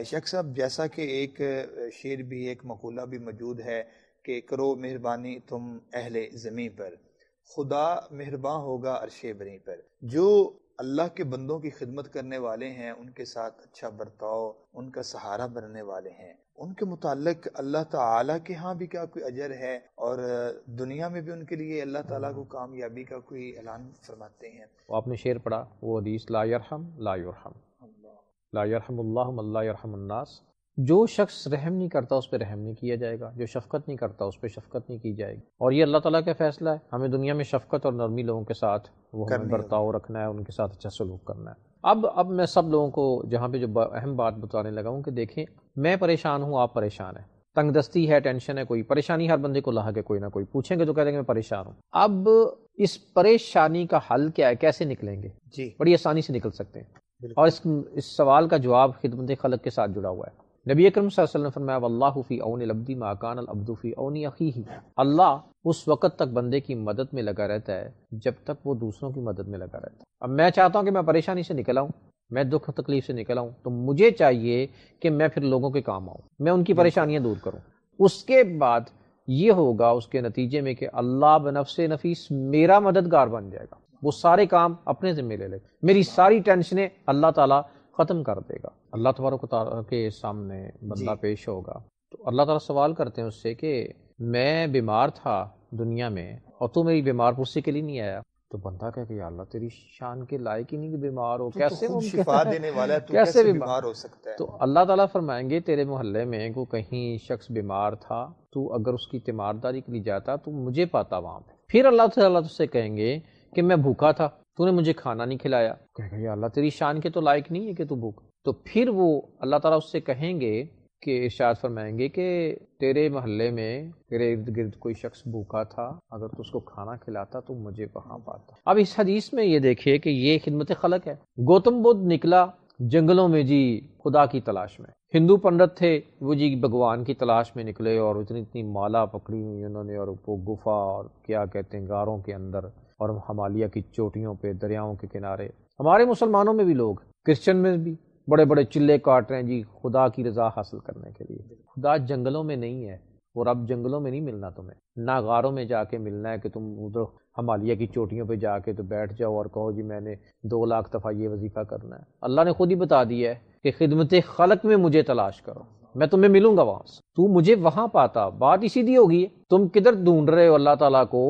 شیخ صاحب جیسا کہ ایک شعر بھی ایک مقولہ بھی موجود ہے کہ کرو مہربانی تم اہل زمین پر، خدا مہرباں ہوگا عرش بری پر۔ جو اللہ کے بندوں کی خدمت کرنے والے ہیں، ان کے ساتھ اچھا برتاؤ، ان کا سہارا بننے والے ہیں، ان کے متعلق اللہ تعالیٰ کے ہاں بھی کیا کوئی اجر ہے، اور دنیا میں بھی ان کے لیے اللہ تعالیٰ کو کامیابی کا کوئی اعلان فرماتے ہیں؟ آپ نے شعر پڑھا، وہ حدیث لا یرحم لا یرحم، لا یرحم اللہ من لا یرحم الناس۔ جو شخص رحم نہیں کرتا اس پہ رحم نہیں کیا جائے گا، جو شفقت نہیں کرتا اس پہ شفقت نہیں کی جائے گی، اور یہ اللہ تعالیٰ کا فیصلہ ہے۔ ہمیں دنیا میں شفقت اور نرمی لوگوں کے ساتھ وہ ہمیں برتاؤ رکھنا ہے، ان کے ساتھ اچھا سلوک کرنا ہے۔ اب میں سب لوگوں کو جہاں پہ جو اہم بات بتانے لگا ہوں کہ دیکھیں، میں پریشان ہوں، آپ پریشان ہیں، تنگ دستی ہے، ٹینشن ہے، کوئی پریشانی ہر بندے کو لاحق ہے، کوئی نہ کوئی پوچھیں گے تو کہہ دیں گے میں پریشان ہوں۔ اب اس پریشانی کا حل کیا ہے، کیسے نکلیں گے؟ جی بڑی آسانی سے نکل سکتے ہیں، اور اس سوال کا جواب خدمت خلق کے ساتھ جڑا ہوا ہے۔ نبی اکرم صلی اللہ علیہ وسلم نے فرمایا واللہ فی عون العبد ما کان العبد فی عون اخیہ، اللہ اس وقت تک بندے کی مدد میں لگا رہتا ہے جب تک وہ دوسروں کی مدد میں لگا رہتا ہے۔ اب میں چاہتا ہوں کہ میں پریشانی سے نکل آؤں، میں دکھ تکلیف سے نکل آؤں، تو مجھے چاہیے کہ میں پھر لوگوں کے کام آؤں، میں ان کی پریشانیاں دور کروں۔ اس کے بعد یہ ہوگا اس کے نتیجے میں کہ اللہ بنفس نفیس میرا مددگار بن جائے گا، وہ سارے کام اپنے ذمہ لے لے، میری ساری ٹینشنیں اللہ تعالیٰ ختم کر دے گا۔ اللہ تبارک و تعالیٰ کے سامنے بندہ پیش ہوگا تو اللہ تعالیٰ سوال کرتے ہیں اس سے کہ میں بیمار تھا دنیا میں اور تو میری بیمار پرسی کے لیے نہیں آیا، تو بندہ کہے کہ یا اللہ تیری شان کے لائق ہی نہیں کہ بیمار ہو، کیسے تو شفا دینے والا ہے، تو کیسے بیمار ہو سکتا ہے؟ تو اللہ تعالیٰ فرمائیں گے تیرے محلے میں کو کہیں شخص بیمار تھا، تو اگر اس کی تیمارداری کے لیے جاتا تو مجھے پاتا وہاں پہ۔ پھر اللہ تعالیٰ تجھ سے کہیں گے کہ میں بھوکا تھا، تو نے مجھے کھانا نہیں کھلایا، کہے گا یا اللہ تیری شان کے تو لائق نہیں ہے کہ تو بھوکا۔ تو پھر وہ اللہ تعالیٰ اس سے کہیں گے کہ ارشاد فرمائیں گے کہ تیرے محلے میں تیرے ارد گرد کوئی شخص بھوکا تھا، اگر تو اس کو کھانا کھلاتا تو مجھے وہاں پاتا۔ اب اس حدیث میں یہ دیکھیے کہ یہ خدمت خلق ہے۔ گوتم بدھ نکلا جنگلوں میں جی خدا کی تلاش میں، ہندو پنڈت تھے وہ جی بھگوان کی تلاش میں نکلے، اور اتنی مالا پکڑی ہوئی انہوں نے، اور وہ گفا اور کیا کہتے ہیں غاروں کے اندر، اور ہمالیہ کی چوٹیوں پہ، دریاؤں کے کنارے۔ ہمارے مسلمانوں میں بھی لوگ، کرسچن میں بھی بڑے بڑے چلے کاٹ رہے ہیں جی خدا کی رضا حاصل کرنے کے لیے۔ خدا جنگلوں میں نہیں ہے، اور اب جنگلوں میں نہیں ملنا تمہیں، نہ غاروں میں جا کے ملنا ہے کہ تم ادھر ہمالیہ کی چوٹیوں پہ جا کے تو بیٹھ جاؤ اور کہو جی میں نے 2 لاکھ دفعہ یہ وظیفہ کرنا ہے۔ اللہ نے خود ہی بتا دیا ہے کہ خدمت خلق میں مجھے تلاش کرو، میں تمہیں ملوں گا وہاں سے، تو مجھے وہاں پاتا۔ بات ہی سیدھی ہوگی، تم کدھر ڈھونڈ رہے ہو اللہ تعالیٰ کو؟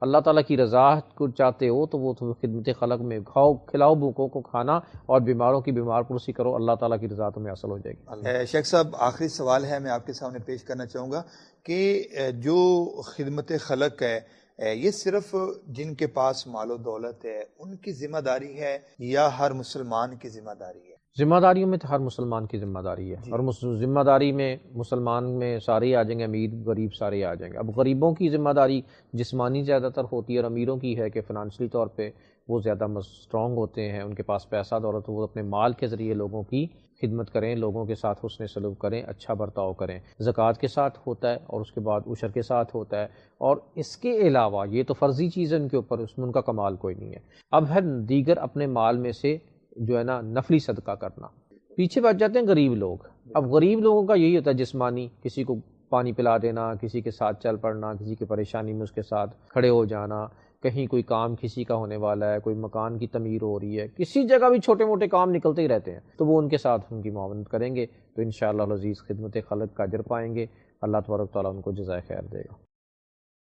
اللہ تعالیٰ کی رضا کو چاہتے ہو تو وہ خدمت خلق میں کھاؤ، کھلاؤ بھوکوں کو کھانا، اور بیماروں کی بیمار پرسی کرو، اللہ تعالیٰ کی رضا تمہیں حاصل ہو جائے گی۔ شیخ صاحب آخری سوال ہے میں آپ کے سامنے پیش کرنا چاہوں گا کہ جو خدمت خلق ہے یہ صرف جن کے پاس مال و دولت ہے ان کی ذمہ داری ہے یا ہر مسلمان کی ذمہ داری ہے؟ ذمہ داریوں میں تو ہر مسلمان کی ذمہ داری ہے، اور ذمہ داری میں مسلمان میں سارے آ جائیں گے، امیر غریب سارے آ جائیں گے۔ اب غریبوں کی ذمہ داری جسمانی زیادہ تر ہوتی ہے، اور امیروں کی ہے کہ فنانشلی طور پہ وہ زیادہ اسٹرانگ ہوتے ہیں، ان کے پاس پیسہ دولت، وہ اپنے مال کے ذریعے لوگوں کی خدمت کریں، لوگوں کے ساتھ حسن سلوک کریں، اچھا برتاؤ کریں۔ زکوٰۃ کے ساتھ ہوتا ہے، اور اس کے بعد عشر کے ساتھ ہوتا ہے، اور اس کے علاوہ یہ تو فرضی چیز ہے ان کے اوپر، اس میں ان کا کمال کوئی نہیں ہے۔ اب ہے دیگر اپنے مال میں سے جو ہے نا نفلی صدقہ کرنا۔ پیچھے بچ جاتے ہیں غریب لوگ۔ اب غریب لوگوں کا یہی ہوتا ہے جسمانی، کسی کو پانی پلا دینا، کسی کے ساتھ چل پڑنا، کسی کی پریشانی میں اس کے ساتھ کھڑے ہو جانا، کہیں کوئی کام کسی کا ہونے والا ہے، کوئی مکان کی تعمیر ہو رہی ہے، کسی جگہ بھی چھوٹے موٹے کام نکلتے ہی رہتے ہیں، تو وہ ان کے ساتھ ان کی معاونت کریں گے تو انشاءاللہ العزیز خدمت خلق کا اجر پائیں گے، اللہ تبارک و تعالیٰ ان کو جزائے خیر دے گا۔